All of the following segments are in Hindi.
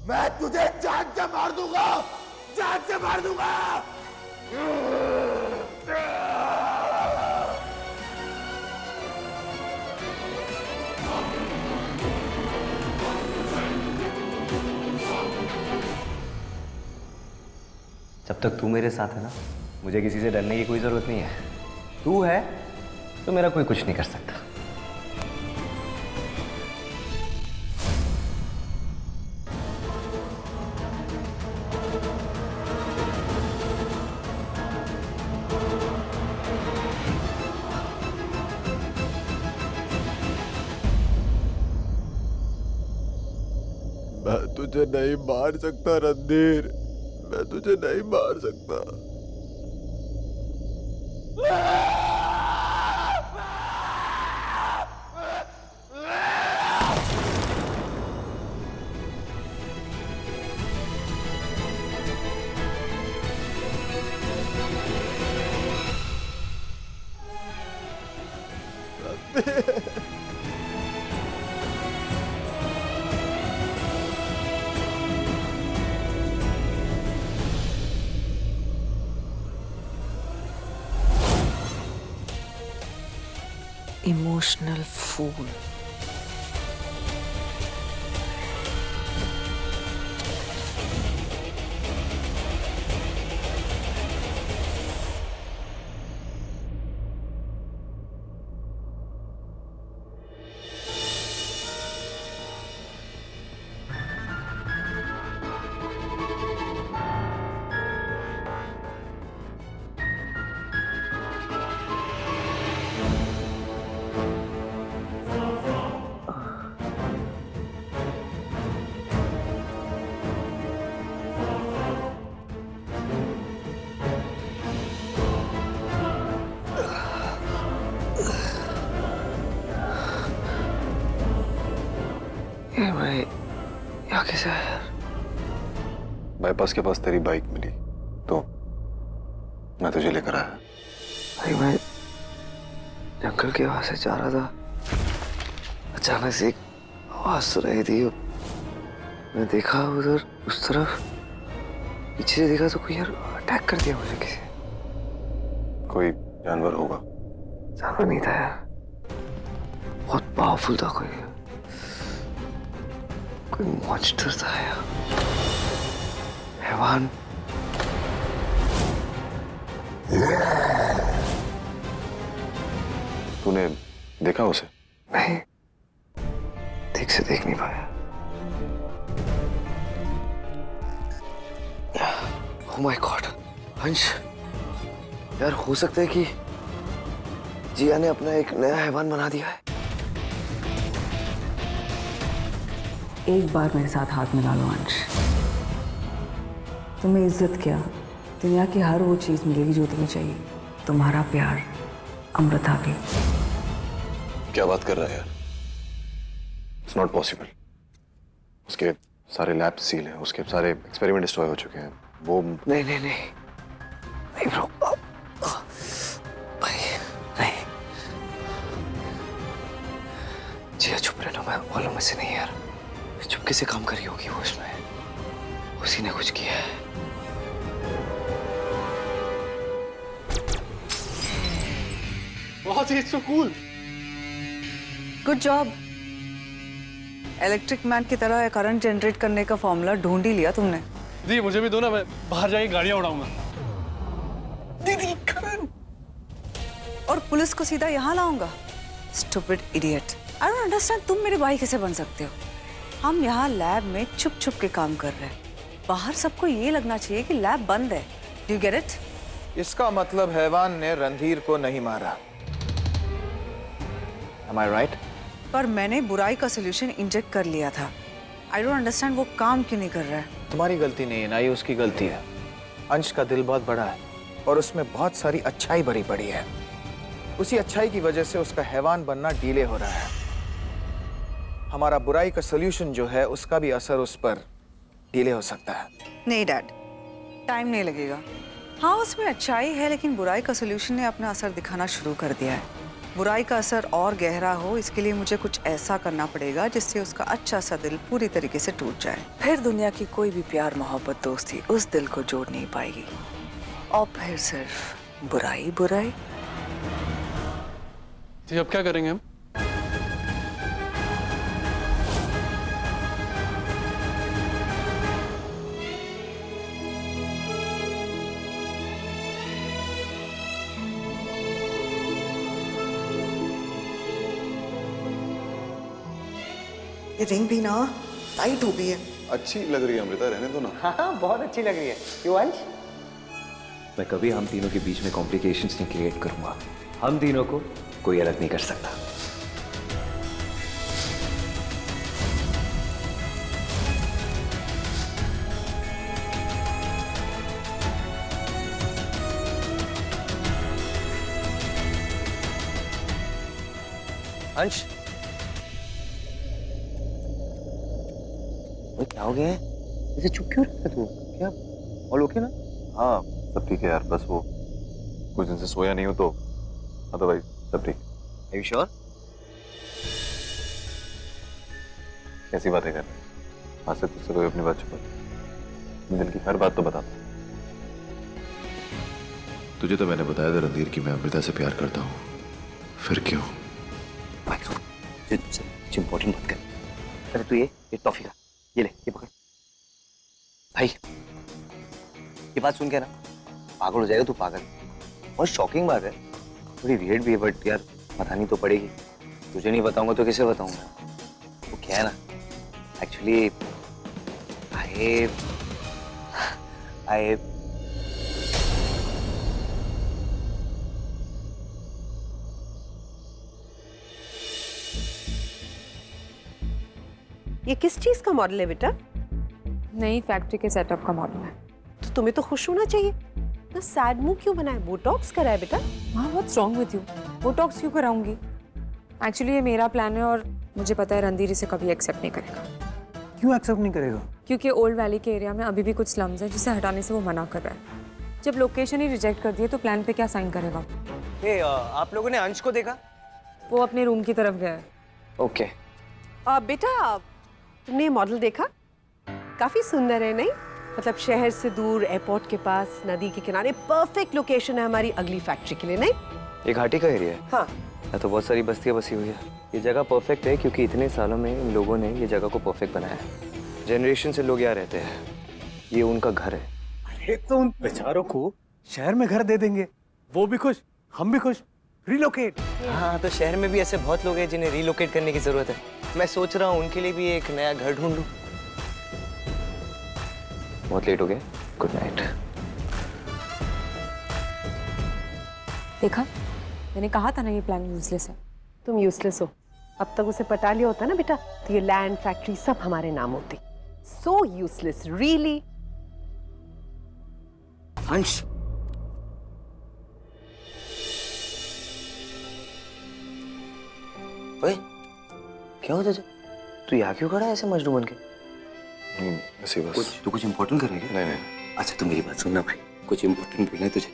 मैं तुझे जान से मार दूंगा, जान से मार दूंगा। जब तक तू मेरे साथ है ना, मुझे किसी से डरने की कोई जरूरत नहीं है। तू है तो मेरा कोई कुछ नहीं कर सकता। मैं तुझे नहीं मार सकता रणधीर, मैं तुझे नहीं मार सकता। Emotional fool. ये भाई यहाँ कैसे आया यार? बाईपास के पास तेरी बाइक मिली तो मैं तुझे लेकर आया। भाई मैं जंगल के वहां से जा रहा था, अचानक से एक आवाज सुनाई दी। मैं देखा उधर उस तरफ, पीछे से देखा तो कोई यार अटैक कर दिया मुझे किसी। कोई जानवर होगा? जानवर नहीं था यार, बहुत पावरफुल था कोई मॉन्स्टर था यार, हैवान। तूने देखा उसे? नहीं, ठीक से देख नहीं पाया। Oh my God, हंस, यार हो सकता है कि जिया ने अपना एक नया हैवान बना दिया है। एक बार मेरे साथ हाथ मिला लो अंश, तुम्हें इज्जत क्या, दुनिया की हर वो चीज मिलेगी जो तुम्हें चाहिए, तुम्हारा प्यार, अमृता भी। क्या बात कर रहा है यार? It's not possible. उसके सारे लैब सील हैं, उसके सारे एक्सपेरिमेंट डिस्ट्रॉय हो चुके हैं। वो नहीं नहीं नहीं नहीं ब्रो, भाई नहीं। जिया चुप रहना, मैं वालों में से नहीं यार। चुपके से काम करी होगी वो, इसमें उसी ने कुछ किया है। बहुत ही so cool, good job. Electric man की तरह करंट जनरेट करने का फॉर्मूला ढूंढ ही लिया तुमने। दी मुझे भी दो ना, मैं बाहर जाके गाड़ियां उड़ाऊंगा। दीदी करंट, और पुलिस को सीधा यहाँ लाऊंगा। Stupid idiot, I don't understand, तुम मेरे भाई कैसे बन सकते हो? हम यहाँ लैब में छुप छुप के काम कर रहे हैं, बाहर सबको ये लगना चाहिए कि लैब बंद है। Do you get it? इसका मतलब हैवान ने रणधीर को नहीं मारा। Am I right? पर मैंने बुराई का सोल्यूशन इंजेक्ट कर लिया था। आई डोंट अंडरस्टैंड वो काम क्यों नहीं कर रहा है। तुम्हारी गलती नहीं है ना, ये उसकी गलती है। अंश का दिल बहुत बड़ा है और उसमें बहुत सारी अच्छाई भरी पड़ी है। उसी अच्छाई की वजह से उसका हैवान बनना डिले हो रहा है। हमारा बुराई का सोल्यूशन जो है उसका भी असर उस पर डिले हो सकता है। नहीं डैड, टाइम नहीं लगेगा। हाँ उसमें अच्छाई है, लेकिन बुराई का सोल्यूशन ने अपना असर दिखाना शुरू कर दिया है। बुराई का असर और गहरा हो, इसके लिए मुझे कुछ ऐसा करना पड़ेगा जिससे उसका अच्छा सा दिल पूरी तरीके से टूट जाए। फिर दुनिया की कोई भी प्यार मोहब्बत दोस्ती उस दिल को जोड़ नहीं पाएगी, और फिर सिर्फ बुराई बुराई। जी अब क्या करेंगे हम? ये रिंग भी ना टाइट हो गई है। अच्छी लग रही है अमृता, रहने दो ना। हाँ बहुत अच्छी लग रही है। क्यों अंश? मैं कभी हम तीनों के बीच में कॉम्प्लिकेशंस नहीं क्रिएट करूंगा। हम तीनों को कोई अलग नहीं कर सकता। अंश, क्या हो गया है? ऐसे चुप क्यों रहता तू? क्या ऑल ओके ना? हाँ सब ठीक है यार, बस वो कुछ दिन से सोया नहीं हो तो अदरवाइज सब ठीक। Are you sure? कैसी बातें कर रहे हैं? आज से तुझसे कोई अपनी बात छुपा, अपने दिल की हर बात तो बता। तुझे तो मैंने बताया था रणधीर कि मैं अमृता से प्यार करता हूँ, फिर क्यों? कुछ इम्पोर्टेंट बात कर। अरे तू ये टॉफी का ये ले, ये पकड़ भाई। ये बात सुन के ना पागल हो जाएगा तू, पागल। बहुत शॉकिंग बात है, थोड़ी वियर्ड भी है, बट यार बतानी तो पड़ेगी। तुझे नहीं बताऊंगा तो किसे बताऊंगा? वो क्या है ना, एक्चुअली आई ये किस चीज का मॉडल है बेटा? नई फैक्ट्री के सेटअप का मॉडल है। तो तुम्हें तो खुश होना चाहिए ना। सैड मुंह क्यों बनाए? बोटॉक्स कराए बेटा। हाँ what's wrong with you? Botox क्यों कराऊंगी? एक्चुअली ये मेरा प्लान है और मुझे पता है रणधीर इसे कभी एक्सेप्ट नहीं करेगा। क्यों एक्सेप्ट नहीं करेगा? क्योंकि ओल्ड वैली के एरिया में अभी भी कुछ स्लम्स हैं जिसे हटाने से वो मना कर रहा है। जब लोकेशन ही रिजेक्ट कर दिए तो प्लान पे क्या साइन करेगा? आप लोगों ने अंश को देखा? वो अपने रूम की तरफ गया है। ओके। बेटा तुमने ये मॉडल देखा? काफी सुंदर है नहीं? मतलब शहर से दूर, एयरपोर्ट के पास, नदी के किनारे, परफेक्ट लोकेशन है हमारी अगली फैक्ट्री के लिए नहीं? ये घाटी का एरिया है। हाँ। यहाँ तो बहुत सारी बस्तियाँ बसी हुई है। ये जगह परफेक्ट है क्योंकि इतने सालों में इन लोगों ने ये जगह को परफेक्ट बनाया है। जनरेशन से लोग यहाँ रहते हैं, ये उनका घर है। अरे तो उन बेचारों को शहर में घर दे देंगे, वो भी खुश, हम भी खुश। रिलोकेट। हाँ तो शहर में भी ऐसे बहुत लोग हैं जिन्हें रिलोकेट करने की जरूरत है। मैं सोच रहा हूँ उनके लिए भी एक नया घर ढूंढ लूं। बहुत लेट हो गया, गुड नाइट। देखा, मैंने कहा था ना ये प्लान यूजलेस है। तुम यूजलेस हो। अब तक उसे पटा लिया होता ना बेटा तो ये लैंड, फैक्ट्री सब हमारे नाम होती। So useless, really. अंश, ओए क्या हो तुझे? तू यहाँ क्यों खड़ा है ऐसे मजनू बन के? नहीं ऐसे बस। तू कुछ इम्पोर्टेंट कर रही है? नहीं नहीं। अच्छा तू मेरी बात सुनना भाई, कुछ इम्पोर्टेंट बोलना है तुझे।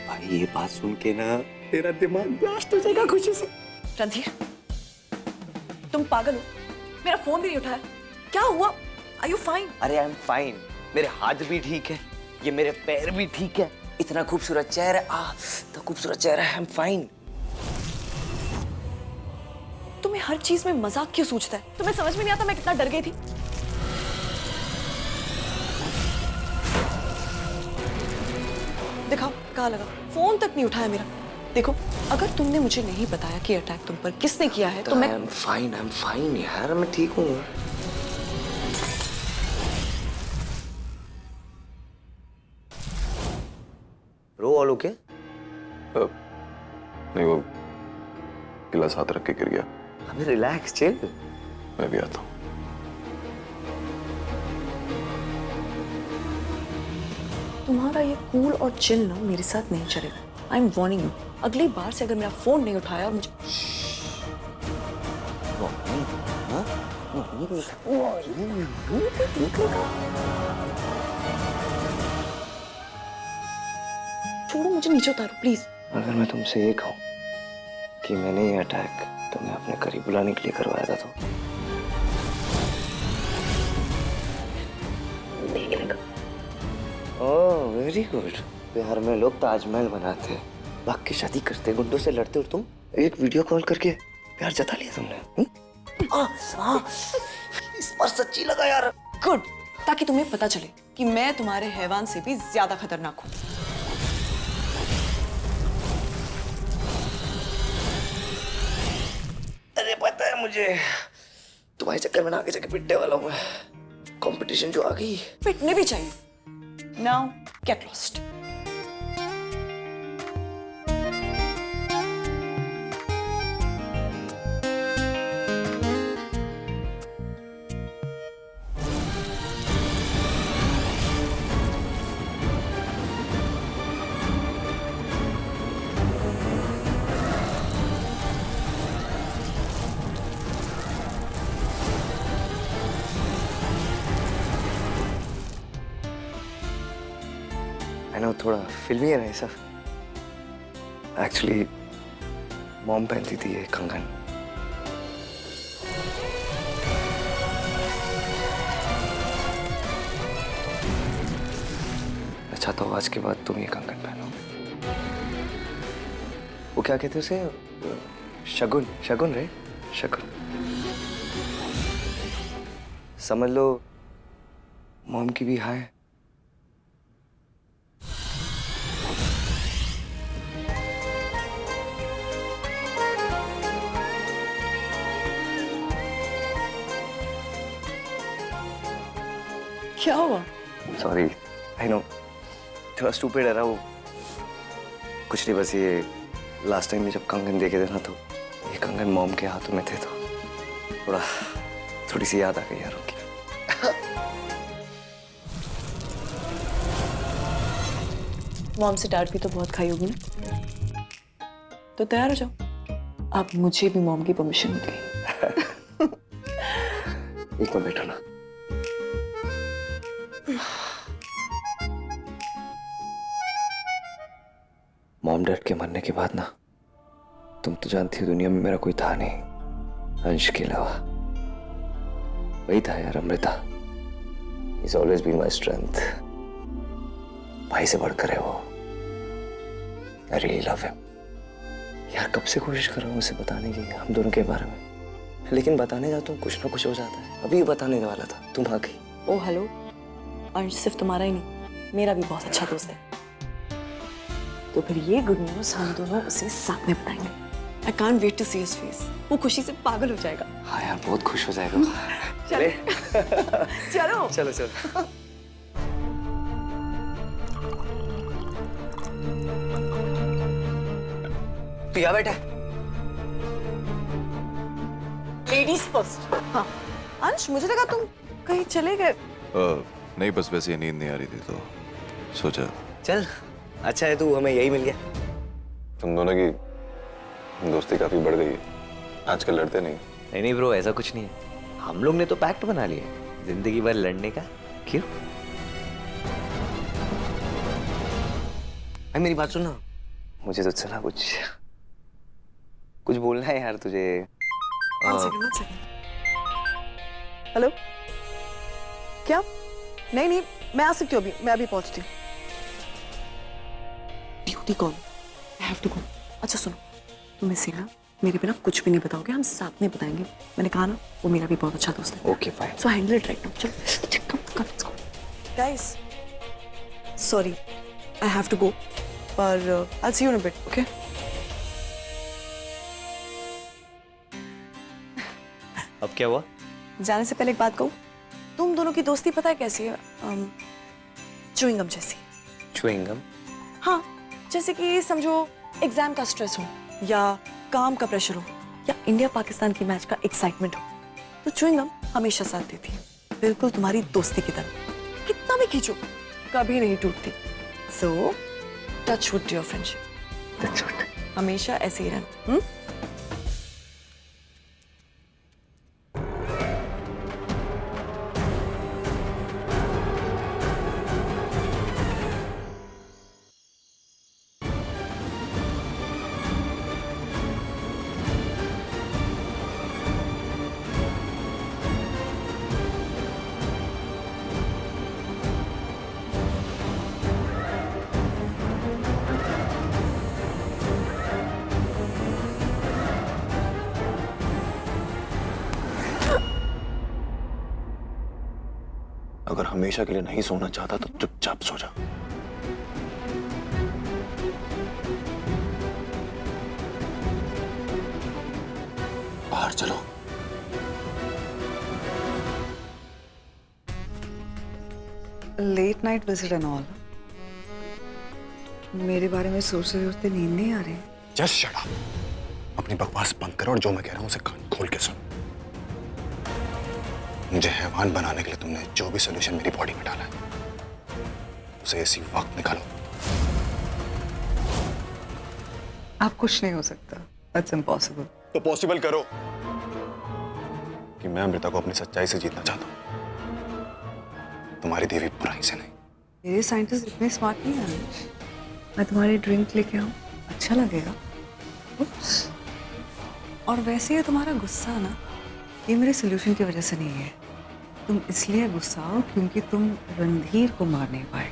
भाई ये बात सुन के ना तेरा दिमाग ब्लास्ट हो जाएगा खुशी से। रणधीर, तुम पागल हो? मेरा फोन भी नहीं उठाया। क्या हुआ? Are you fine? अरे आई एम फाइन। मेरे हाथ भी ठीक है, ये मेरे पैर भी ठीक है। इतना खूबसूरत चेहरा, इतना खूबसूरत चेहरा है। I am fine. तुम्हें हर चीज में मजाक क्यों सूझता है? तुम्हें समझ में नहीं आता मैं कितना डर गई थी? दिखाओ कहाँ लगा? फोन तक नहीं उठाया मेरा। देखो अगर तुमने मुझे नहीं बताया कि अटैक तुम पर किसने किया है तो मैं आई एम फाइन यार, मैं ठीक हूँ। रो ऑल ओके? नहीं वो गिलास हाथ रख के गिर गया। अबे रिलैक्स, चिल। मैं भी आता हूँ। तुम्हारा ये कूल और चिल ना मेरे साथ नहीं चलेगा। आई एम वार्निंग यू, अगली बार से अगर मेरा फोन नहीं उठाया और मुझे छोड़ो, मुझे नीचे उतारो प्लीज। अगर मैं तुमसे ये कहूँ कि मैंने ये अटैक तुम्हें अपने करीब बुलाने के लिए करवाया था। तो ओह वेरी गुड। बिहार में लोग ताजमहल बनाते हैं, भाग के शादी करते, गुंडों से लड़ते, और तुम एक वीडियो कॉल करके प्यार जता लिया तुमने। इस बार सच्ची लगा यार। गुड, ताकि तुम्हें पता चले कि मैं तुम्हारे हैवान से भी ज्यादा खतरनाक हूँ। अरे पता है मुझे, तुम्हारे चक्कर में ना आगे जाके पिटने वाला हूँ मैं। कंपटीशन जो आ गई, पिटने भी चाहिए। Now get lost. I know थोड़ा फिल्मी है ना ये सब। एक्चुअली मॉम पहनती थी ये कंगन। अच्छा तो आज के बाद तुम ये कंगन पहनो। वो क्या कहते उसे, शगुन, शगुन रे, शगुन। समझ लो मॉम की भी हाँ है। क्या हुआ? सॉरी, आई नो थोड़ा स्टूपिड है ना वो। कुछ नहीं, बस ये लास्ट टाइम में जब कंगन देखे थे ना, तो ये कंगन मॉम के हाथों में थे, तो थोड़ी सी याद आ गई यार उनकी। मॉम से डांट भी तो बहुत खाई होगी ना, तो तैयार हो जाओ। अब मुझे भी मॉम की परमिशन मिल गई। एक मिनट बैठो ना। मॉम डैड के मरने के बाद ना, तुम तो जानती हो दुनिया में मेरा कोई था नहीं अंश के अलावा। वही था यार, Amrita. He's always been my strength. भाई से बढ़कर है वो। I really love him. यार कब से कोशिश कर रहा हूँ उसे बताने की हम दोनों के बारे में, लेकिन बताने जाता हूँ कुछ ना कुछ हो जाता है। अभी बताने वाला था, तुम आ गई। ओ हेलो, अंश सिर्फ तुम्हारा ही नहीं, मेरा भी बहुत अच्छा दोस्त है। तो फिर ये गुड न्यूज हम दोनों उसे साथ में बताएंगे। I can't wait to see his face. वो खुशी से पागल हो जाएगा। हाँ यार बहुत खुश हो जाएगा। चले। चलो चलो चलो। पिया बेटा। Ladies first. हाँ अंश, मुझे लगा तुम कहीं चले गए। नहीं, बस वैसे ही नींद नहीं आ रही थी तो सोचा। चल अच्छा है तू हमें यही मिल गया। तुम दोनों की दोस्ती काफी बढ़ गई है, आजकल लड़ते नहीं। नहीं ब्रो, ऐसा कुछ नहीं है। हम लोग ने तो पैक्ट बना लिया जिंदगी भर लड़ने का। क्यों? भाई मेरी बात सुनना, मुझे तुझसे ना कुछ बोलना है यार तुझे। One second. हेलो, क्या? नहीं, मैं आ सकती हूँ अभी, मैं अभी पहुँचती हूँ। Duty call, I have to go. अच्छा सुनो, तुम इसे ना मेरे बिना कुछ भी नहीं बताओगे, हम साथ में बताएंगे। मैंने कहा ना, वो मेरा भी बहुत अच्छा दोस्त है। Okay fine. So handle it right now. चलो, come, let's go. Guys, sorry, I have to go. पर I'll see you in a bit, okay? अब क्या हुआ? जाने से पहले एक बात कहूँ, तुम दोनों की दोस्ती पता है कैसी है? च्युइंगम जैसी। च्युइंगम? हाँ, जैसे कि समझो एग्जाम का स्ट्रेस हो, या काम का प्रेशर हो, या इंडिया पाकिस्तान की मैच का एक्साइटमेंट हो, तो च्युइंगम हमेशा साथ देती है, बिल्कुल तुम्हारी दोस्ती की तरह। कितना भी खींचो, कभी नहीं टूटती। सो touch wood your friendship. Touch wood. हमेशा ऐसे ही रहना। अगर हमेशा के लिए नहीं सोना चाहता तो चुपचाप सो जा। बाहर चलो। Late night visit and all. मेरे बारे में सोचते सोचते नींद नहीं आ रही। Just shut up. अपनी बकवास बंद करो और जो मैं कह रहा हूं उसे कान खोल के सुन। मुझे हैवान बनाने के लिए तुमने जो भी सोल्यूशन मेरी बॉडी में डाला है उसे इसी वक्त निकालो। आप कुछ नहीं हो सकता। That's impossible. तो पॉसिबल करो कि मैं अमृता को अपनी सच्चाई से जीतना चाहता हूं, तुम्हारी देवी बुराई से नहीं। मेरे साइंटिस्ट इतने स्मार्ट नहीं हैं। मैं तुम्हारी ड्रिंक लेके आऊं, अच्छा लगेगा? उप्स। और वैसे ये तुम्हारा गुस्सा ना, ये मेरे सोल्यूशन की वजह से नहीं है। तुम इसलिए गुस्सा हो क्योंकि तुम रणधीर को मार नहीं पाए।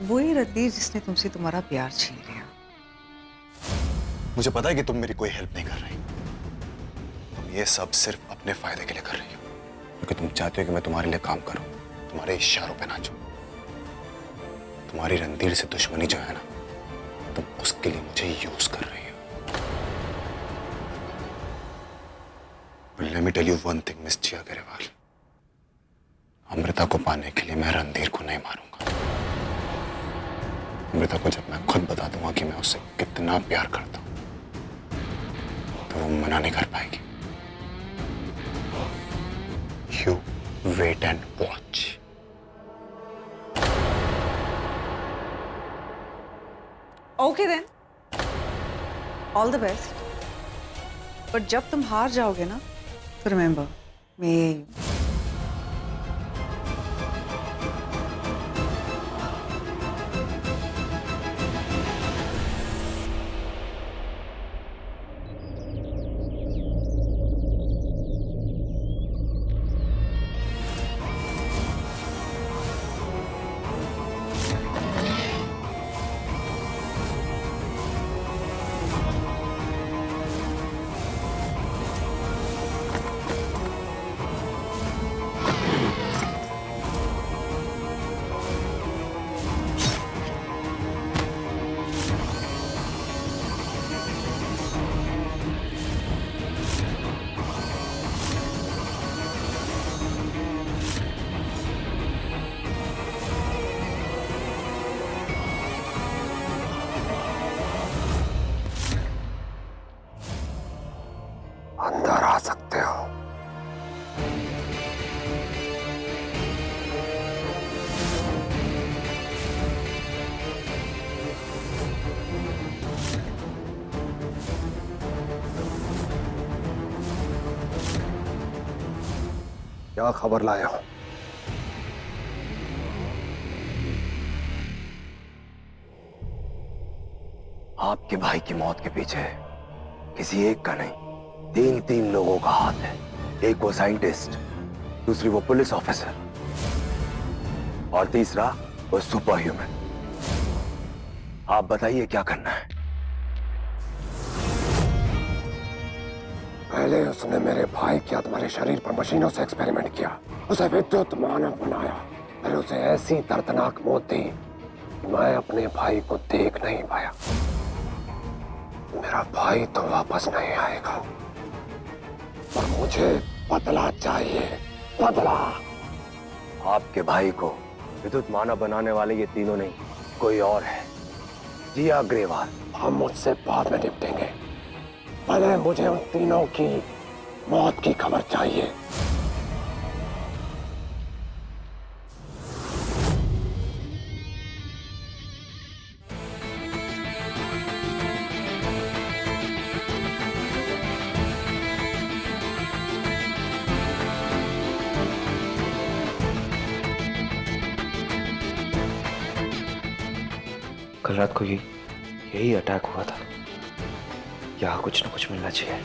वही रणधीर जिसने तुमसे तुम्हारा प्यार छीन लिया। मुझे पता है कि तुम मेरी कोई हेल्प नहीं कर रही। तुम ये सब सिर्फ अपने फायदे के लिए कर रही हो, क्योंकि तुम चाहते हो कि मैं तुम्हारे लिए काम करूं, तुम्हारे इशारों पे नाचूं। तुम्हारी रणधीर से दुश्मनी जो है ना, तुम उसके लिए मुझे यूज कर रही हो। Let me tell you one thing, miss Jiya Agarwal. Amrita को पाने के लिए मैं रणधीर को नहीं मारूंगा। अमृता को जब मैं खुद बता दूंगा कि मैं उससे कितना प्यार करता हूं, तो वो मना नहीं कर पाएगी। You wait and watch. Okay then, all the best. But जब तुम हार जाओगे ना, तो रिमेंबर मैं अंदर आ सकते हो। क्या खबर लाए हो? आपके भाई की मौत के पीछे किसी एक का नहीं, तीन लोगों का हाथ है। एक वो साइंटिस्ट, दूसरी वो पुलिस ऑफिसर, और तीसरा वो सुपर ह्यूमन। आप बताइए क्या करना है? पहले उसने मेरे भाई के तुम्हारे शरीर पर मशीनों से एक्सपेरिमेंट किया, उसे विद्युत मानव बनाया, फिर उसे ऐसी दर्दनाक मौत दी कि मैं अपने भाई को देख नहीं पाया। मेरा भाई तो वापस नहीं आएगा, और मुझे बदला चाहिए, बदला। आपके भाई को विद्युत मानव बनाने वाले ये तीनों नहीं, कोई और है, जिया अग्रवाल। हम मुझसे बाद में निपटेंगे, पहले मुझे उन तीनों की मौत की खबर चाहिए। कल रात को यही अटैक हुआ था। यहाँ कुछ न कुछ मिलना चाहिए।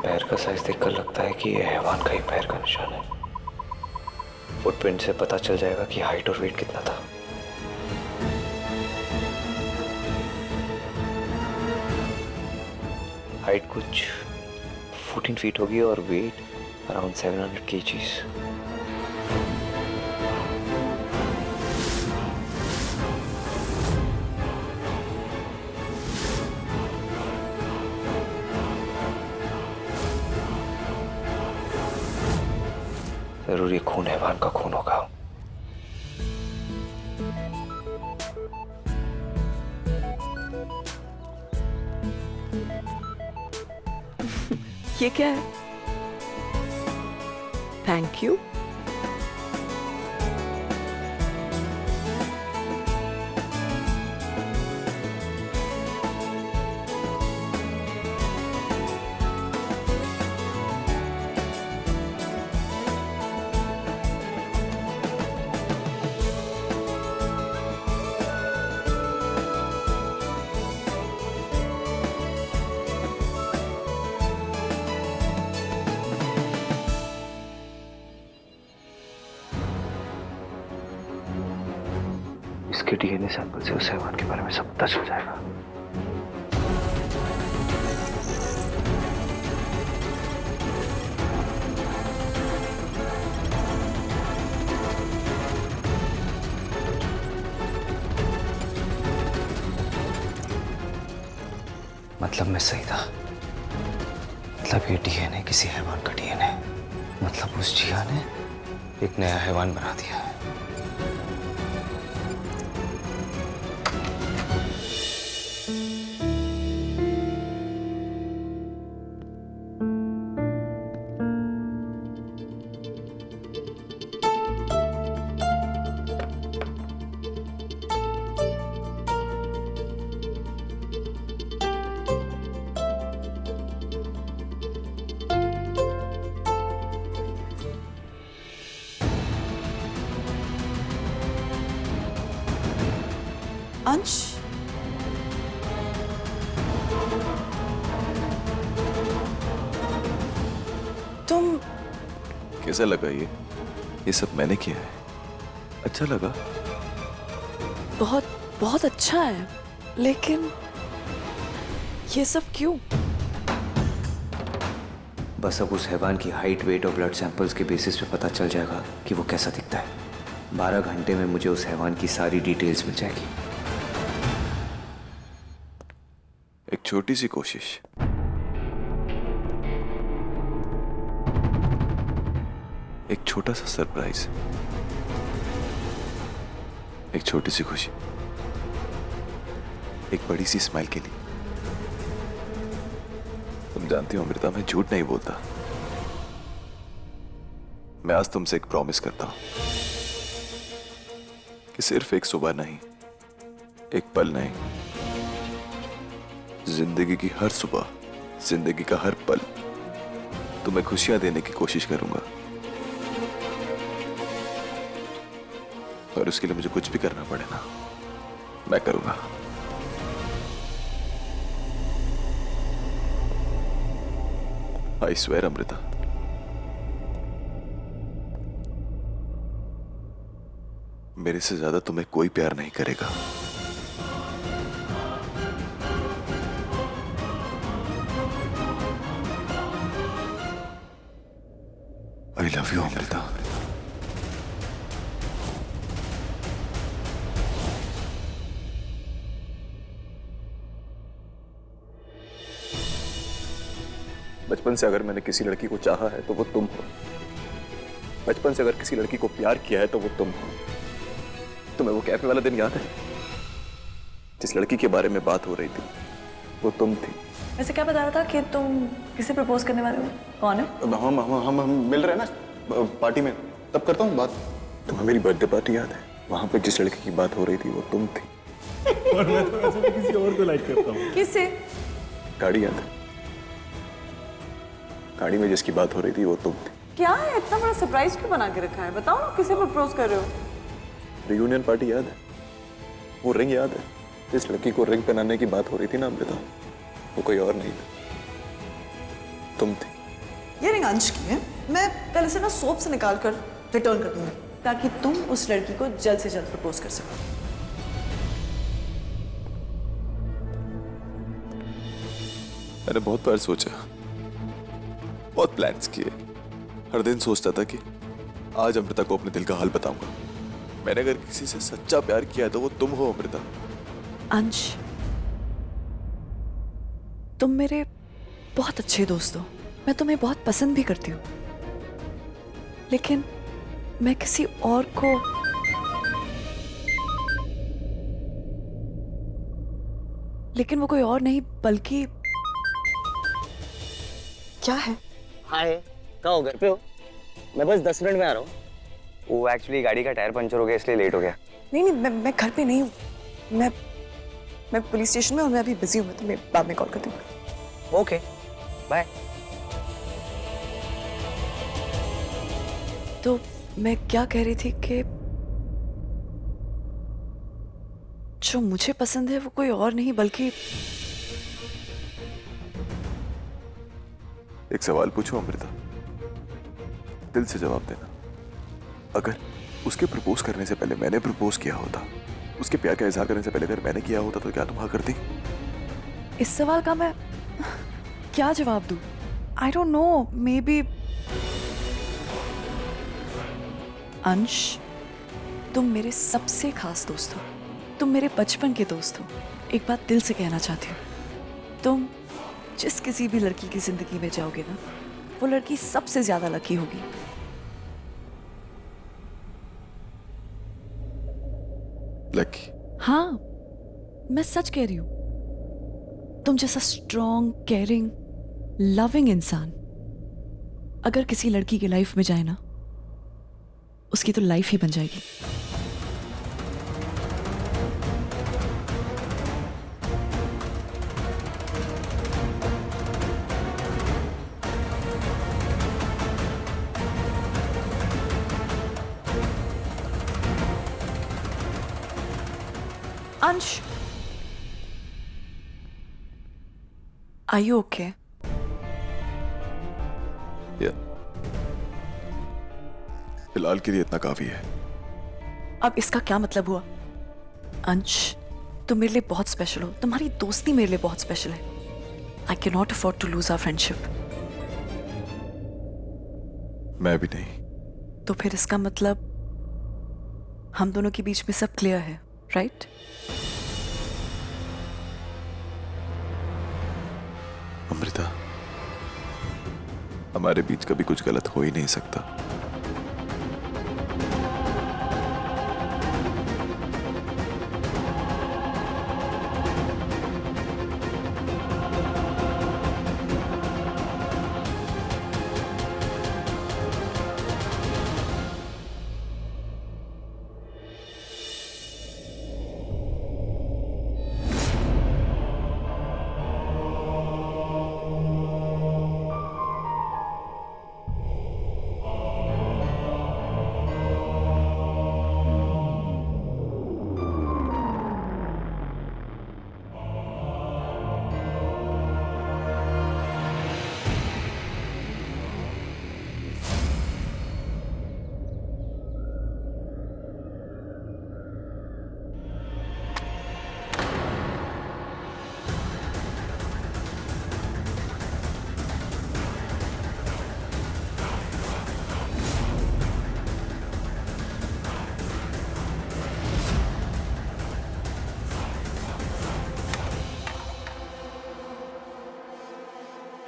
पैर का का साइज देखकर लगता है कि ये हैवान का ही पैर का निशान है। फुटप्रिंट से पता चल जाएगा कि हाइट और वेट कितना था। हाइट कुछ 14 फीट होगी और वेट अराउंड 700 kgs। जरूर ये खून हैवान का खून होगा। ये क्या है? Thank you. इसके डीएनए सैंपल से उस हैवान के बारे में सब पता चल जाएगा। मतलब मैं सही था। मतलब ये डीएनए किसी हैवान का डीएनए। मतलब उस जिया ने एक नया हैवान बना दिया है। अंश, तुम कैसा लगा ये सब मैंने किया है? अच्छा लगा? बहुत बहुत अच्छा है, लेकिन ये सब क्यों? बस अब उस हैवान की हाइट, वेट और ब्लड सैंपल्स के बेसिस पे पता चल जाएगा कि वो कैसा दिखता है। 12 घंटे में मुझे उस हैवान की सारी डिटेल्स मिल जाएगी। एक छोटी सी कोशिश, एक छोटा सा सरप्राइज, एक छोटी सी खुशी, एक बड़ी सी स्माइल के लिए। तुम जानती हो अमृता, मैं झूठ नहीं बोलता। मैं आज तुमसे एक प्रॉमिस करता हूं कि सिर्फ एक सुबह नहीं, एक पल नहीं, जिंदगी की हर सुबह, जिंदगी का हर पल तुम्हें खुशियां देने की कोशिश करूंगा। और उसके लिए मुझे कुछ भी करना पड़े ना, मैं करूंगा। I swear Amrita. मेरे से ज्यादा तुम्हें कोई प्यार नहीं करेगा। I love you, Amrita. बचपन से अगर मैंने किसी लड़की को चाहा है तो वो तुम हो। बचपन से अगर किसी लड़की को प्यार किया है तो वो तुम हो। तुम्हें वो कैफे वाला दिन याद है जिस लड़की के बारे में बात हो रही थी? वो तुम थी। वैसे क्या बता रहा था कि तुम किसे प्रपोज करने वाले हो? कौन है? हम मिल रहे हैं ना पार्टी में, तब करता हूँ बात। तुम्हें मेरी बर्थडे पार्टी याद है? वहां पे जिस लड़की की बात हो रही थी वो तुम थी। और मैं तो वैसे भी किसी और को लाइक करता हूँ। किससे? गाड़ी याद है? गाड़ी में जिसकी बात हो रही थी वो तुम थी। क्या है, इतना बड़ा सरप्राइज क्यों बना के रखा है? बताओ ना, किसे प्रपोज कर रहे हो? रियूनियन पार्टी याद है? वो रिंग याद है? जिस लड़की को रिंग पहनाने की बात हो रही थी ना अमृता, वो कोई और नहीं थी, तुम थी। ये रिंग अंश की है। मैं कल इसे ना सोप से निकाल कर रिटर्न कर दूंगी ताकि तुम उस लड़की को जल्द से जल्द प्रपोज कर सको। मैंने बहुत बार सोचा, बहुत प्लान्स किए। हर दिन सोचता था कि आज अमृता को अपने दिल का हाल बताऊंगा। मैंने अगर किसी से सच्चा प्यार किया तो वो तुम हो अमृता। अंश, तुम मेरे बहुत अच्छे दोस्त हो, मैं तुम्हें बहुत पसंद भी करती हूँ, लेकिन मैं किसी और को लेकिन वो कोई और नहीं बल्कि क्या है? हाय, कहाँ हो? घर पे हो? मैं बस 10 मिनट में आ रहा हूँ। वो एक्चुअली गाड़ी का टायर पंचर हो गया इसलिए लेट हो गया। नहीं, मैं घर पे नहीं हूँ। मैं पुलिस स्टेशन में और मैं अभी बिजी हूँ। मैं तुम्हें बाद में कॉल करती हूँ। Okay, bye. तो मैं क्या कह रही थी कि जो मुझे पसंद है वो कोई और नहीं बल्कि एक सवाल पूछूं अमृता, दिल से जवाब देना। अगर उसके प्रपोज करने से पहले मैंने प्रपोज किया होता, उसके प्यार का इजहार करने से पहले अगर मैंने किया होता तो क्या तुम हाँ करती? इस सवाल का मैं क्या जवाब दूं? I don't know, may be. अंश, तुम मेरे सबसे खास दोस्त हो, तुम मेरे बचपन के दोस्त हो। एक बात दिल से कहना चाहती हूँ, तुम जिस किसी भी लड़की की जिंदगी में जाओगे ना, वो लड़की सबसे ज्यादा लकी होगी। लकी? हाँ, मैं सच कह रही हूं। तुम जैसा स्ट्रॉन्ग, केयरिंग, लविंग इंसान अगर किसी लड़की की लाइफ में जाए ना, उसकी तो लाइफ ही बन जाएगी। अंश, are you okay? फिलहाल के लिए इतना काफी है। अब इसका क्या मतलब हुआ? अंश, तुम मेरे लिए बहुत स्पेशल हो, तुम्हारी दोस्ती मेरे लिए बहुत स्पेशल है। I cannot afford to lose our friendship. मैं भी नहीं। तो फिर इसका मतलब हम दोनों के बीच में सब क्लियर है, राइट? अमृता, हमारे बीच कभी कुछ गलत हो ही नहीं सकता।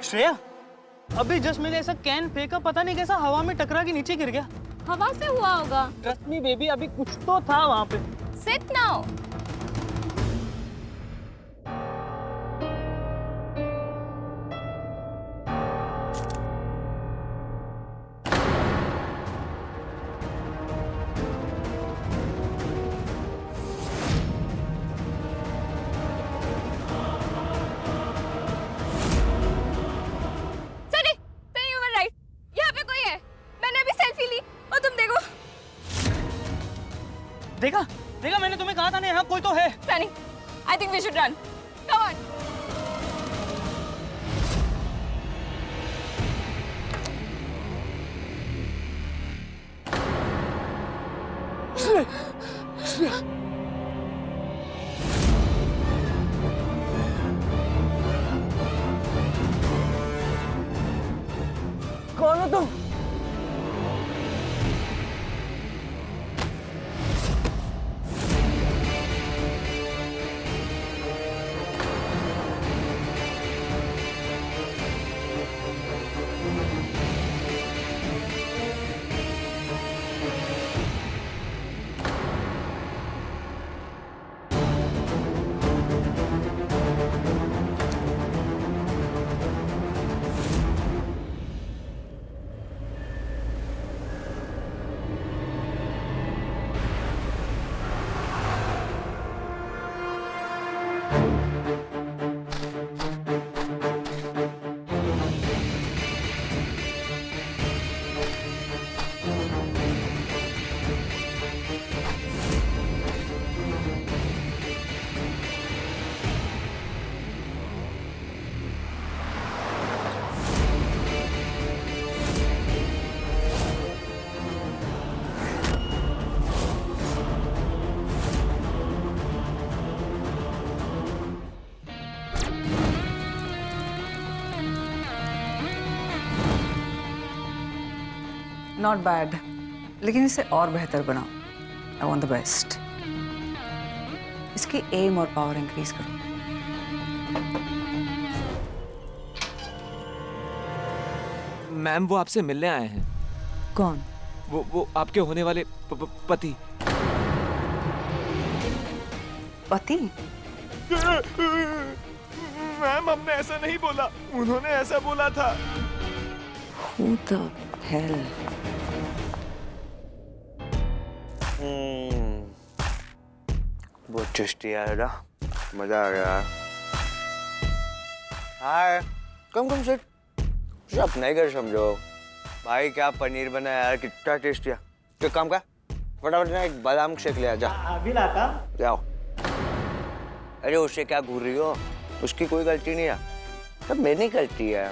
श्रेया, अभी जस्ट मैंने ऐसा कैन फेंका, पता नहीं कैसा हवा में टकरा के नीचे गिर गया। हवा से हुआ होगा। ट्रस्ट मी बेबी, अभी कुछ तो था वहां पे। Sit now. देखा देखा, मैंने तुम्हें कहा था ना यहाँ कोई तो है। Sunny, I think we should run. Come on. कौन हो तुम? नॉट बैड, लेकिन इसे और बेहतर बनाओ। I want the best. इसकी एम और पावर इंक्रीज करो। मैम वो आपसे मिलने आए हैं। कौन? वो आपके होने वाले पति। पति? मैम हमने ऐसा नहीं बोला, उन्होंने ऐसा बोला था। Who the hell? बहुत टेस्टी है ना, मजा आ गया। हाय, कम सिट। नहीं कर समझो भाई, क्या पनीर बना यार, कितना टेस्टी है। तो काम का फटाफट ना एक बादाम शेक ले आ जा। अभी लाता। जाओ। अरे उससे क्या घूर रही हो, उसकी कोई गलती नहीं है, सब मेरी गलती है।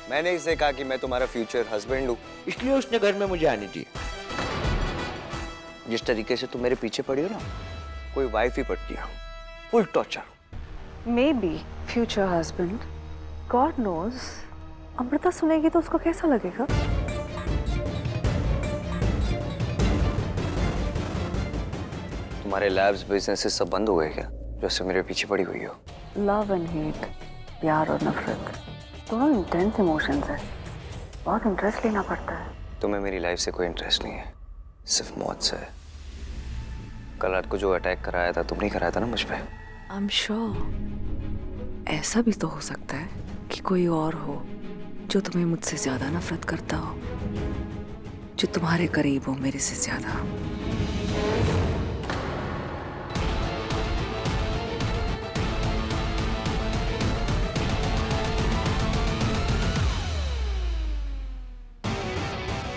मैंने इसे कहा कि मैं तुम्हारा फ्यूचर हस्बैंड हूँ, इसलिए उसने घर में मुझे आने दी। जिस तरीके से तुम मेरे पीछे पड़ी हो ना, कोई वाइफ ही पड़ती है। Full torture. Maybe future husband. God knows. Amrita सुनेगी तो उसको कैसा लगेगा? तुम्हारे लैब्स बिजनेसेस सब बंद हो गए क्या, जैसे मेरे पीछे पड़ी हुई हो? Love and hate, प्यार और नफरत, दोनों इंटेंस इमोशंस है। बहुत इंटरेस्ट लेना पड़ता है। तुम्हें मेरी लाइफ से कोई इंटरेस्ट नहीं है, सिर्फ मौत से। कल रात को जो अटैक कराया था तुमने कराया था ना मुझ पे। I'm sure ऐसा भी तो हो सकता है कि कोई और हो जो तुम्हें मुझसे ज्यादा नफरत करता हो, जो तुम्हारे करीब हो मेरे से ज्यादा।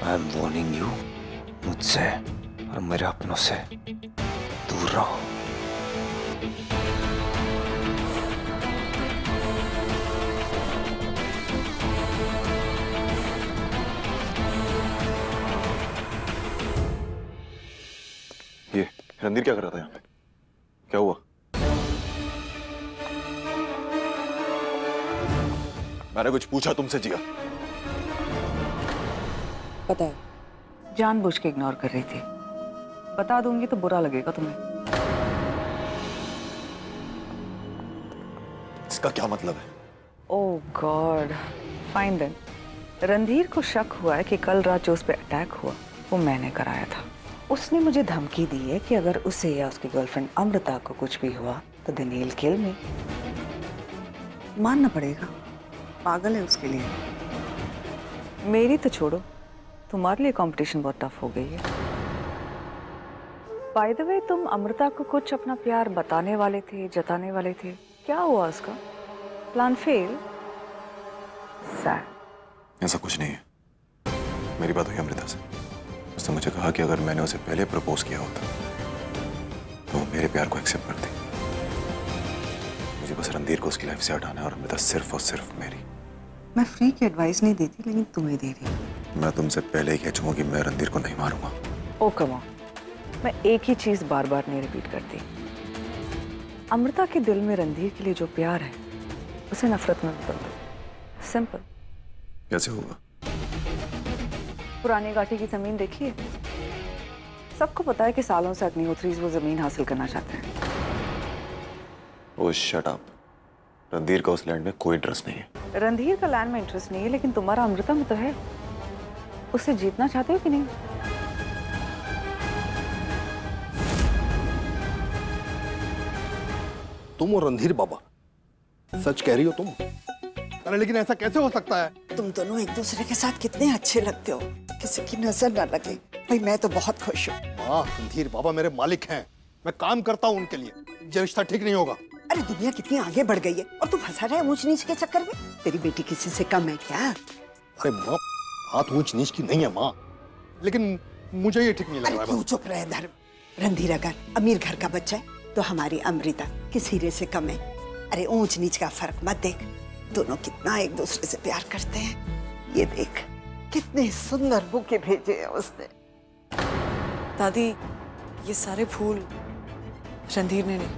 आई एम वार्निंग यू, मुझसे और मेरे अपनों से दूर रहो। ये रणधीर क्या कर रहा था यहाँ पे? क्या हुआ? मैंने कुछ पूछा तुमसे जिया? पता है, जानबूझ के इग्नोर कर रही थी। बता दूंगी तो बुरा लगेगा तुम्हें। इसका क्या मतलब है? ओह गॉड, फाइन देन। रणधीर को शक हुआ है कि कल रात जो उस पर अटैक हुआ वो मैंने कराया था। उसने मुझे धमकी दी है कि अगर उसे या उसकी गर्लफ्रेंड अमृता को कुछ भी हुआ तो then he'll kill me। मानना पड़ेगा, पागल है उसके लिए। मेरी तो छोड़ो, तुम्हारे लिए कंपटीशन बहुत टफ हो गई है। बाय द वे, तुम अमृता को कुछ अपना प्यार बताने वाले थे, जताने वाले थे, क्या हुआ उसका? Plan fail? सैड। ऐसा कुछ नहीं है। मेरी बात हुई अमृता से, उसने मुझे कहा कि अगर मैंने उसे पहले प्रपोज किया होता तो वो मेरे प्यार को एक्सेप्ट करती। मुझे बस रणधीर को उसकी लाइफ से हटाना है और अमृता सिर्फ और सिर्फ मेरी। मैं फ्री की एडवाइस नहीं देती, लेकिन तुम्हें दे रही हूँ। मैं तुमसे पहले ही कह चुका कि मैं रणधीर को नहीं मारूंगा। ओ कम ऑन, मैं एक ही चीज बार बार नहीं रिपीट करती। अमृता के दिल में रणधीर के लिए जो प्यार है उसे नफरत में बदल दो। सिंपल। कैसे होगा? पुरानी घाटी की जमीन देखिए। सबको पता है कि सालों से अग्निहोत्री वो जमीन हासिल करना चाहते हैं। ओह शट अप। रणधीर का उस लैंड में कोई इंटरेस्ट नहीं है। रणधीर का लैंड में इंटरेस्ट नहीं है, लेकिन तुम्हारा अमृता में तो है। उसे जीतना चाहते हो कि नहीं? तुम और रणधीर बाबा सच कह रही हो तुम? अरे लेकिन ऐसा कैसे हो सकता है? तुम दोनों एक दूसरे के साथ कितने अच्छे लगते हो, किसी की नजर ना लगे। भाई मैं तो बहुत खुश हूँ। हाँ, रणधीर बाबा मेरे मालिक हैं, मैं काम करता हूँ उनके लिए। ये रिश्ता ठीक नहीं होगा। अरे दुनिया कितनी आगे बढ़ गई है और तू फंसा रहा है ऊंच नीच के चक्कर में। तेरी बेटी किसी से कम है क्या? अरे माँ, बात ऊंच नीच की नहीं है माँ, लेकिन मुझे ये ठीक नहीं लग रहा है। तू चुप रहे धर्म। रणधीर अगर अमीर घर का बच्चा है तो हमारी अमृता किस हीरे से कम है? अरे ऊंच नीच का फर्क मत देख, दोनों कितना एक दूसरे से प्यार करते हैं। ये देख कितने सुंदर बुके भेजे हैं उसने। दादी, ये सारे फूल रणधीर ने नहीं,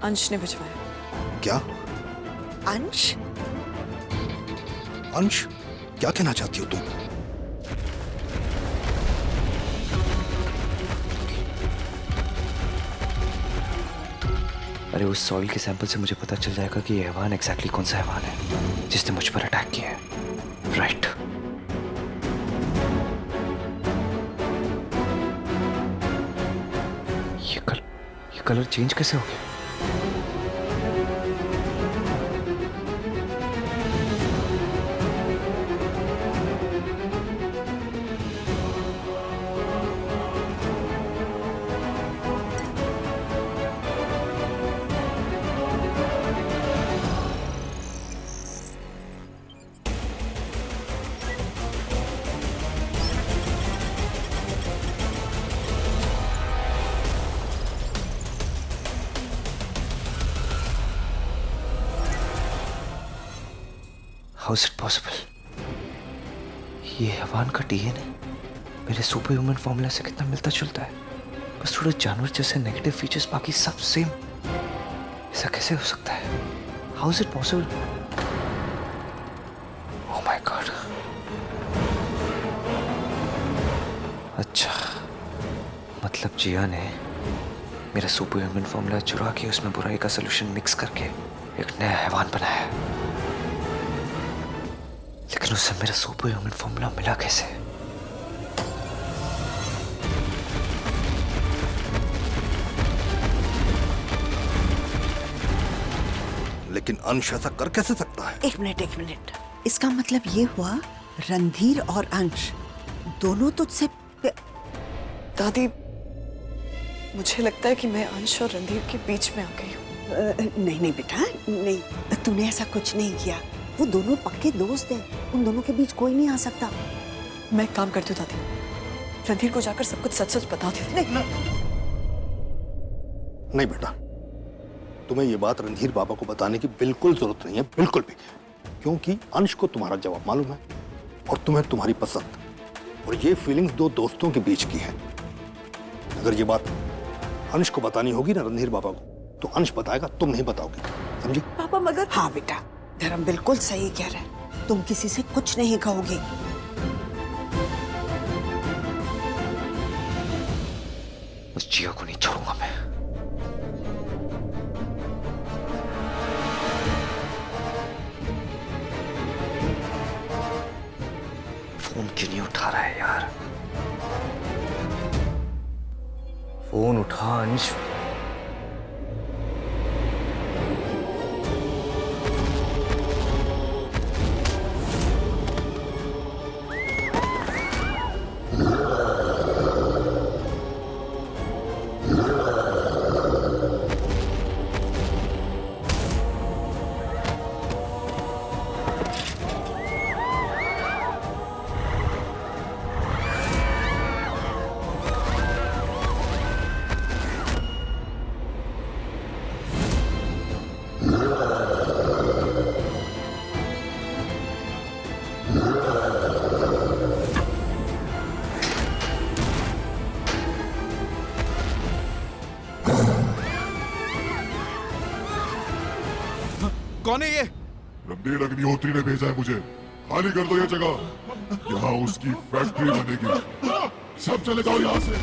अंश ने भिजवाए। क्या? अंश? अंश? क्या कहना चाहती हो तुम? अरे उस सॉइल के सैंपल से मुझे पता चल जाएगा कि ये हैवान एग्जैक्टली कौन सा हैवान है जिसने मुझ पर अटैक किया है। राइट। ये कलर चेंज कैसे हो गया? How is it possible? ये हैवान का डीएनए मेरे सुपर ह्यूमन फॉर्मूला से कितना मिलता जुलता है। बस थोड़ा जानवर जैसे नेगेटिव फीचर्स, बाकी सब सेम। ऐसा कैसे हो सकता है? How is it possible? Oh my God! अच्छा, मतलब जिया ने मेरा सुपर ह्यूमन फॉर्मूला चुरा के उसमें बुराई का सोल्यूशन मिक्स करके एक नया हैवान बनाया है। लेकिन उससे मेरा सुपर ह्यूमन फॉर्मूला मिला कैसे? लेकिन अंश ऐसा कर कैसे सकता है? एक मिनट। इसका मतलब ये हुआ रणधीर और अंश दोनों तुझसे दादी, मुझे लगता है कि मैं अंश और रणधीर के बीच में आ गई हूँ। नहीं बेटा, नहीं, तूने ऐसा कुछ नहीं किया। वो दोनों पक्के दोस्त हैं, उन दोनों के बीच कोई नहीं आ सकता। मैं एक काम करती हूँ दादी, रणधीर को जाकर सब कुछ सच बताती हूँ। नहीं बेटा, तुम्हें ये बात रणधीर बाबा को बताने की बिल्कुल जरूरत नहीं है, बिल्कुल भी। क्योंकि अंश को तुम्हारा जवाब मालूम है और तुम्हें तुम्हारी पसंद, और ये फीलिंग्स दो दोस्तों के बीच की है। अगर ये बात अंश को बतानी होगी ना रणधीर बाबा को, तो अंश बताएगा, तुम नहीं बताओगे, समझी? पापा मगर हाँ बेटा, धर्म बिल्कुल सही कह रहा है। तुम किसी से कुछ नहीं कहोगे। उस जिया को नहीं छोड़ूंगा मैं। फोन क्यों नहीं उठा रहा है यार? फोन उठा अंश। कौन है ये? रणधीर अग्निहोत्री ने भेजा है मुझे। खाली कर दो ये जगह, यहाँ उसकी फैक्ट्री बनेगी। सब चले जाओ यहाँ से।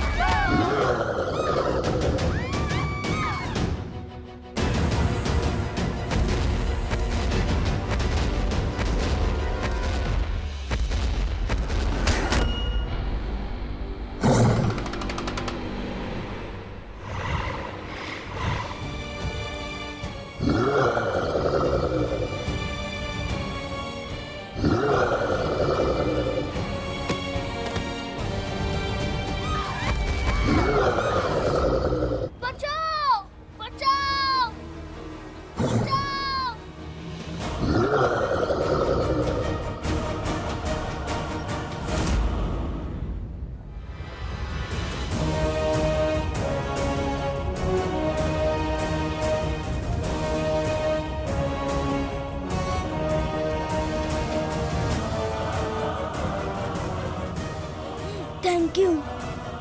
Thank you.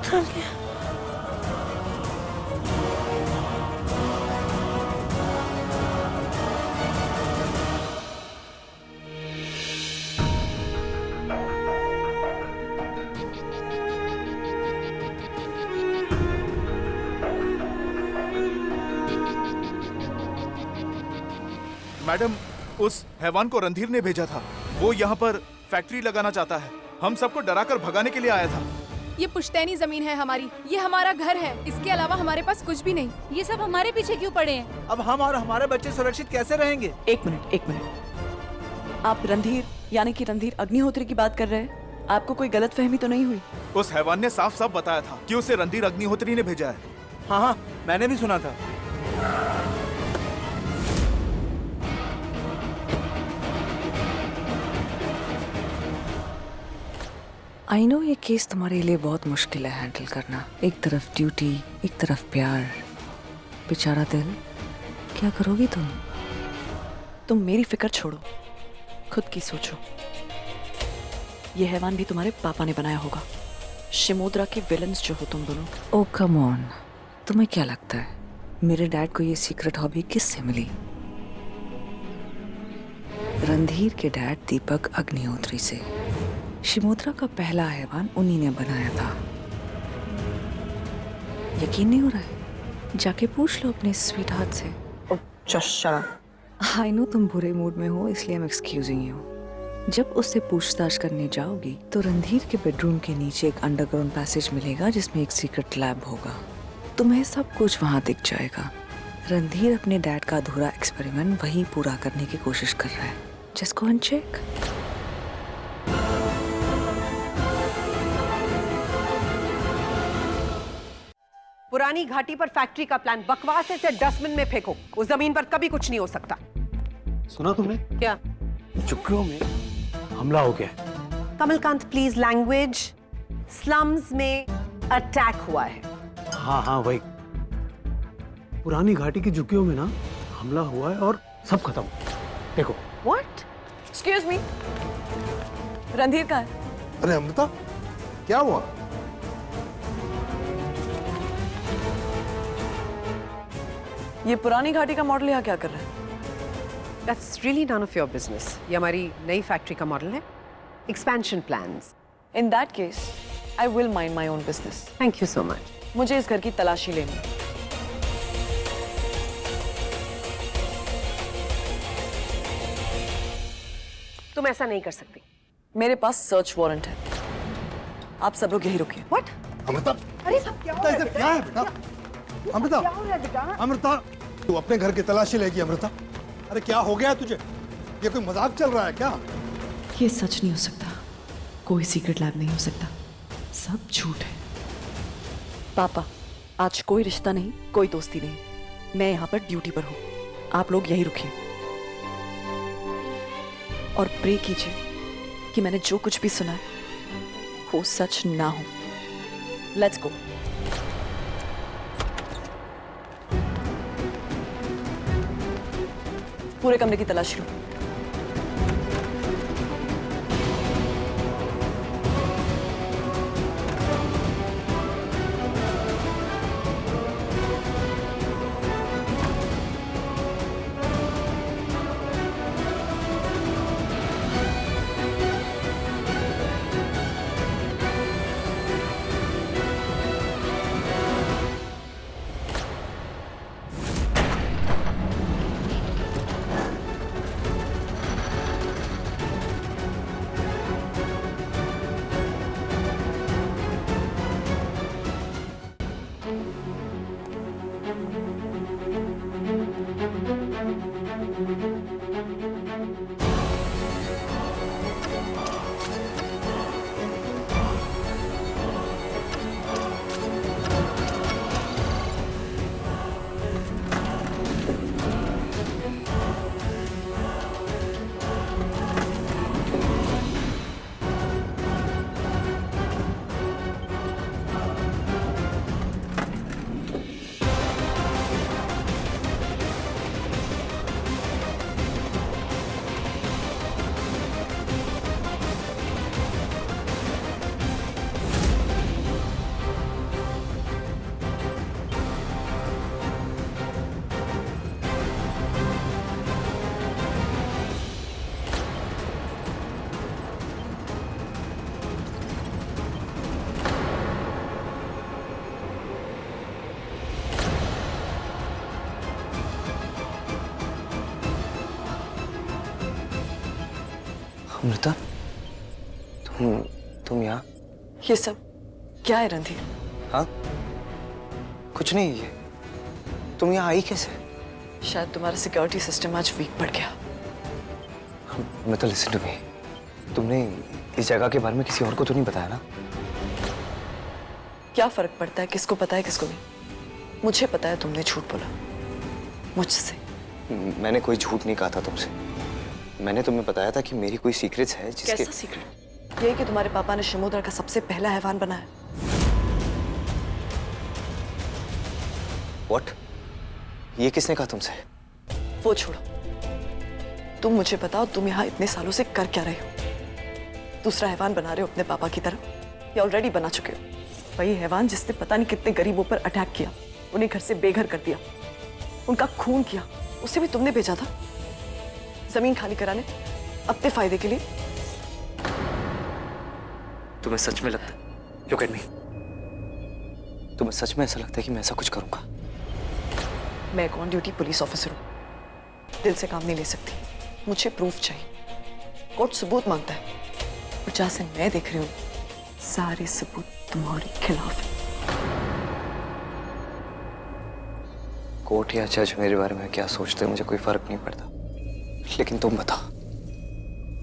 Thank you. Madam, उस हैवान को रणधीर ने भेजा था। वो यहाँ पर फैक्ट्री लगाना चाहता है। हम सबको डराकर भगाने के लिए आया था। ये पुश्तैनी जमीन है हमारी, ये हमारा घर है। इसके अलावा हमारे पास कुछ भी नहीं। ये सब हमारे पीछे क्यों पड़े हैं? अब हम और हमारे बच्चे सुरक्षित कैसे रहेंगे? एक मिनट। आप रणधीर यानी कि रणधीर अग्निहोत्री की बात कर रहे हैं? आपको कोई गलतफहमी तो नहीं हुई? उस हैवान ने साफ साफ बताया था कि उसे रणधीर अग्निहोत्री ने भेजा है। हाँ हाँ, मैंने भी सुना था। आई नो ये केस तुम्हारे लिए बहुत मुश्किल है हैंडल करना। एक तरफ ड्यूटी, एक तरफ प्यार। बेचारा दिल, क्या करोगी तुम? तुम मेरी फिक्र छोड़ो, खुद की सोचो। ये हैवान भी तुम्हारे पापा ने बनाया होगा। शिमोद्रा के विलन्स जो हो तुम दोनों। ओ कम ऑन, तुम्हें क्या लगता है मेरे डैड को ये सीक्रेट हॉबी किससे मिली? रणधीर के डैड दीपक अग्निहोत्री से। शिमोद्रा का पहला हैवान उन्हीं ने बनाया था। यकीन नहीं हो रहा है? जाके पूछ लो अपने स्वीट हार्ट से। आई नो तुम बुरे मूड में हो, इसलिए मैं एक्सक्यूजिंग यू। जब उससे पूछताछ करने जाओगी तो रणधीर के बेडरूम के नीचे एक अंडरग्राउंड पैसेज मिलेगा जिसमें एक सीक्रेट लैब होगा। तुम्हें सब कुछ वहां दिख जाएगा। रणधीर अपने डैड का अधूरा एक्सपेरिमेंट वहीं पूरा करने की कोशिश कर रहा है। Just go and check. पुरानी घाटी पर फैक्ट्री का प्लान बकवास है, इसे डस्टबिन में फेंको। उस जमीन पर कभी कुछ नहीं हो सकता। सुना तुमने? क्या? चुक्कियों में हमला हो गया है। Kamalkant please language. स्लम्स में अटैक हुआ है। हाँ हाँ वही, पुरानी घाटी की झुग्गियों में ना हमला हुआ है और सब खत्म। देखो। What? Excuse me? रणधीर कहाँ है? अरे अमृता, क्या हुआ? ये पुरानी घाटी का मॉडल यहाँ क्या कर रहा है? That's really none of your business. ये हमारी नई फैक्ट्री का मॉडल है। Expansion plans. In that case, I will mind my own business. Thank you so much. मुझे इस घर की तलाशी लेनी। तुम ऐसा नहीं कर सकती। मेरे पास सर्च वारंट है। आप सब लोग यही रुकिए। What? अमृता, अरे सब क्या हो रहा है? क्या है बेटा? अमृता, क्या हो रहा है बेटा? अमृता, तू अपने घर की तलाशी लेगी अमृता? अरे क्या हो गया तुझे? ये कोई मजाक चल रहा है क्या? ये सच नहीं हो सकता। कोई सीक्रेट लैब नहीं हो सकता। सब झूठ है। पापा, आज कोई रिश्ता नहीं, कोई दोस्ती नहीं। मैं यहाँ पर ड्यूटी पर हूँ। आप लोग यही रुकिए और प्रे कीजिए कि मैंने जो कुछ भी सुना है वो सच ना हो। Let's go. पूरे कमरे की तलाशी लो। तुम यहाँ? ये सब क्या है रणधीर? हाँ, कुछ नहीं। ये तुम यहाँ आई कैसे? शायद तुम्हारा सिक्योरिटी सिस्टम आज वीक पड़ गया। मैं तो लिसन टू मी, तुमने इस जगह के बारे में किसी और को तो नहीं बताया ना? क्या फर्क पड़ता है किसको पता है किसको नहीं? मुझे पता है तुमने झूठ बोला मुझसे। मैंने कोई झूठ नहीं कहा था तुमसे। मैंने तुम्हें बताया था कि मेरी कोई सीक्रेट्स है जिसके... कैसा सीक्रेट? ये कि तुम्हारे पापा ने समुद्र का सबसे पहला हैवान बनाया। व्हाट? ये किसने कहा तुमसे? वो छोड़ो, तुम मुझे बताओ तुम यहाँ इतने सालों से कर क्या रहे हो? दूसरा हैवान बना रहे हो अपने पापा की तरह या ऑलरेडी बना चुके हो? वही हैवान जिसने पता नहीं कितने गरीबों पर अटैक किया, उन्हें घर से बेघर कर दिया, उनका खून किया, उसे भी तुमने भेजा था जमीन खाली कराने अपने फायदे के लिए। तुम्हें सच में लगता है? लुक एट मी, तुम्हें सच में ऐसा लगता है कि मैं ऐसा कुछ करूंगा? मैं एक ऑन ड्यूटी पुलिस ऑफिसर हूँ, दिल से काम नहीं ले सकती। मुझे प्रूफ चाहिए, कोर्ट सबूत मांगता है, और जहां से मैं देख रही हूँ सारे सबूत तुम्हारे खिलाफ है। कोर्ट या जज मेरे बारे में क्या सोचते हैं मुझे कोई फर्क नहीं पड़ता, लेकिन तुम बताओ,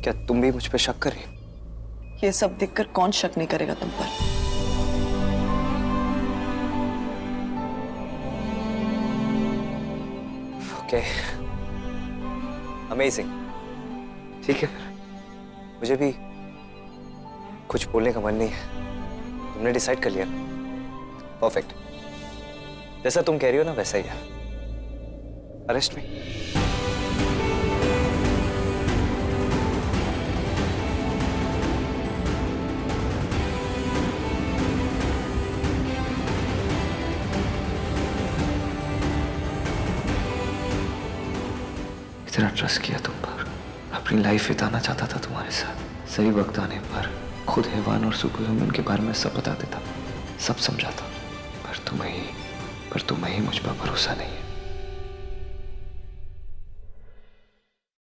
क्या तुम भी मुझ पे शक कर रही हो? ये सब देखकर कौन शक नहीं करेगा तुम पर? Okay, amazing. ठीक है, मुझे भी कुछ बोलने का मन नहीं है। तुमने डिसाइड कर लिया? परफेक्ट, जैसा तुम कह रही हो ना वैसा ही है। अरेस्ट मी। इतना ट्रस्ट किया तुम पर, अपनी लाइफ बिताना चाहता था तुम्हारे साथ। सही वक्त आने पर खुद हैवान और सुपर ह्यूमन के बारे में सब बता देता, सब समझाता, पर तुम्हें ही मुझ पर भरोसा नहीं है।